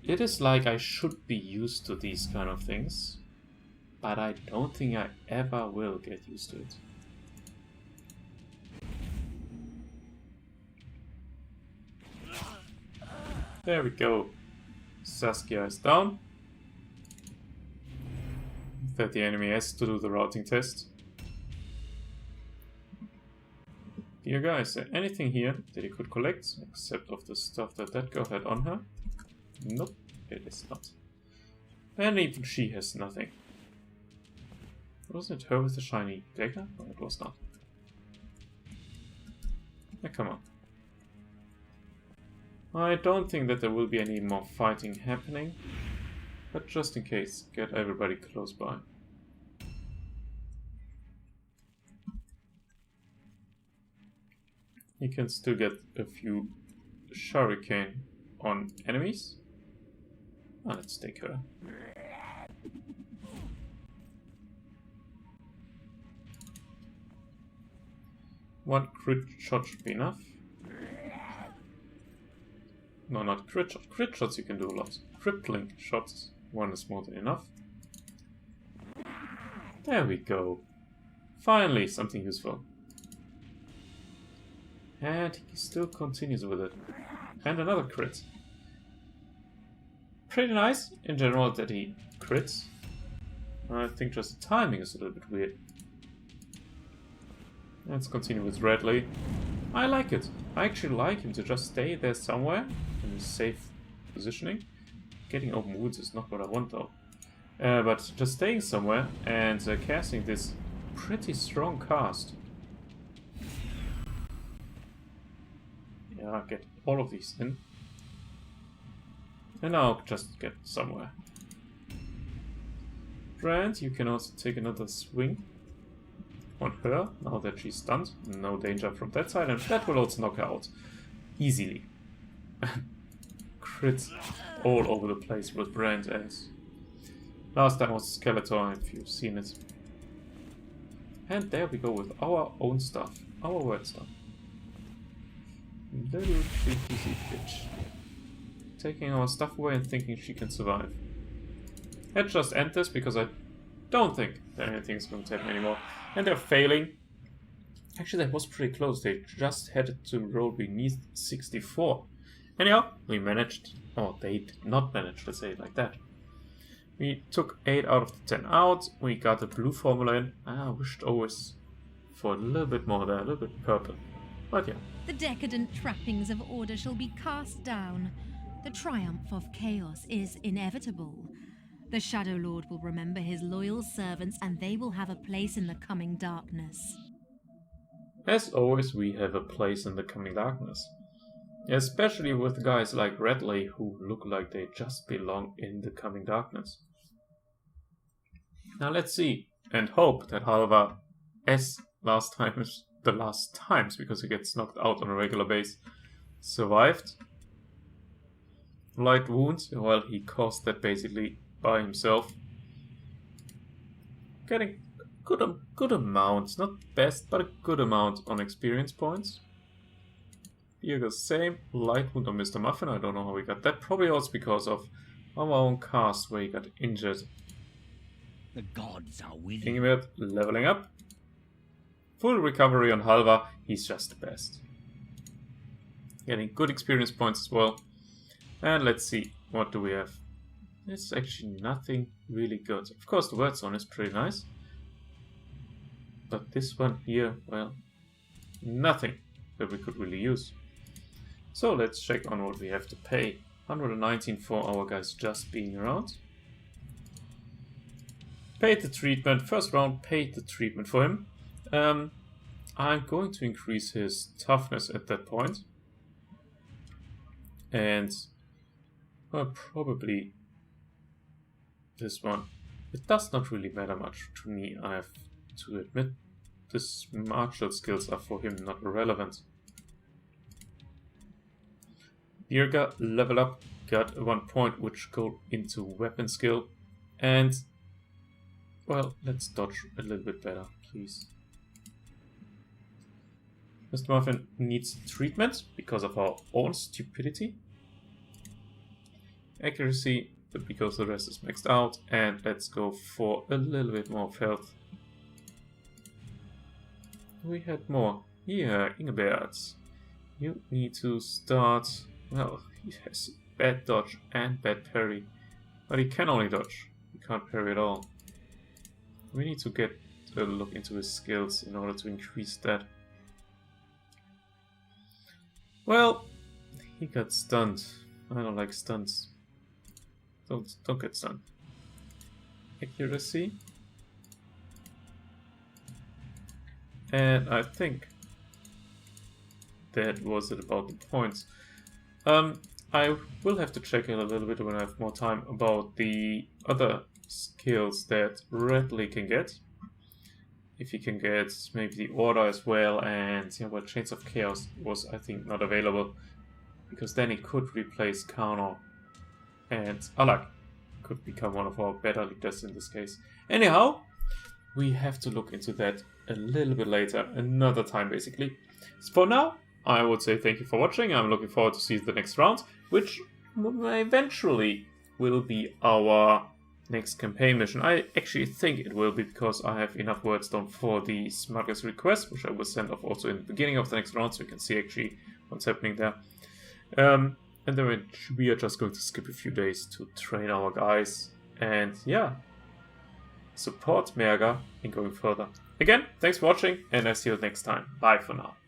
is like I should be used to these kind of things, but I don't think I ever will get used to it. There we go. Saskia is down. That the enemy has to do the routing test. Dear guys, is there anything here that you could collect except of the stuff that girl had on her? Nope, it is not. And even she has nothing. Wasn't it her with the shiny dagger? No, it was not. Now, come on. I don't think that there will be any more fighting happening, but just in case, get everybody close by. You can still get a few shuriken on enemies. Ah, let's take her. One crit shot should be enough. No, not crit shot. Crit shots you can do a lot. Crippling shots, one is more than enough. There we go. Finally, something useful. And he still continues with it. And another crit. Pretty nice, in general, that he crits. I think just the timing is a little bit weird. Let's continue with Redley. I like it. I actually like him to just stay there somewhere in a safe positioning. Getting open wounds is not what I want though. But just staying somewhere and casting this pretty strong cast. Yeah, get all of these in. And now just get somewhere. Brand, you can also take another swing on her, now that she's stunned. No danger from that side, and that will also knock her out. Easily. Crits all over the place with Brand as. Last time was Skeletor, if you've seen it. And there we go with our own stuff. Our word stuff. Little cheeky bitch. Taking our stuff away and thinking she can survive. Let's just end this because I don't think that anything's going to happen anymore. And they're failing. Actually, that was pretty close. They just had to roll beneath 64. Anyhow, we managed. Oh, they did not manage, let's say it like that. We took 8 out of the 10 out. We got a blue formula in. I wished always for a little bit more there, a little bit purple. But yeah. The decadent trappings of order shall be cast down. The triumph of chaos is inevitable. The Shadow Lord will remember his loyal servants, and they will have a place in the coming darkness. As always, we have a place in the coming darkness. Especially with guys like Redley, who look like they just belong in the coming darkness. Now let's see, and hope that Halva, as last times, because he gets knocked out on a regular base, survived. Light wounds, well, he caused that basically by himself. Getting good amount, not best, but a good amount on experience points. Here goes same, light wound on Mr. Muffin, I don't know how we got that, probably also because of our own cast where he got injured. The gods are with you. Ingrid leveling up. Full recovery on Halva, he's just the best. Getting good experience points as well. And let's see, what do we have? It's actually nothing really good. Of course, the word zone is pretty nice. But this one here, well, nothing that we could really use. So let's check on what we have to pay. 119 for our guys just being around. Paid the treatment. First round, paid the treatment for him. I'm going to increase his toughness at that point. And probably this one. It does not really matter much to me, I have to admit. His martial skills are for him not relevant. Birga level up, got 1 point which go into weapon skill. And, well, let's dodge a little bit better, please. Mr. Muffin needs treatment because of our own stupidity. Accuracy, but because the rest is maxed out. And let's go for a little bit more of health. We had more. Here, Ingebert. You need to start. Well, he has bad dodge and bad parry. But he can only dodge. He can't parry at all. We need to get a look into his skills in order to increase that. Well, he got stunned. I don't like stunts. Don't get stunned. Accuracy. And I think that was it about the points. I will have to check in a little bit when I have more time about the other skills that Radley can get. If he can get maybe the Order as well, and well, Chains of Chaos was, I think, not available, because then he could replace Kano, and Alak could become one of our better leaders in this case. Anyhow, we have to look into that a little bit later, another time basically. So for now, I would say thank you for watching. I'm looking forward to see the next round, which eventually will be our next campaign mission. I actually think it will be, because I have enough words done for the Smuggler's Request, which I will send off also in the beginning of the next round, so you can see actually what's happening there. And then we are just going to skip a few days to train our guys and yeah, support Merga in going further. Again, thanks for watching, and I see you next time. Bye for now.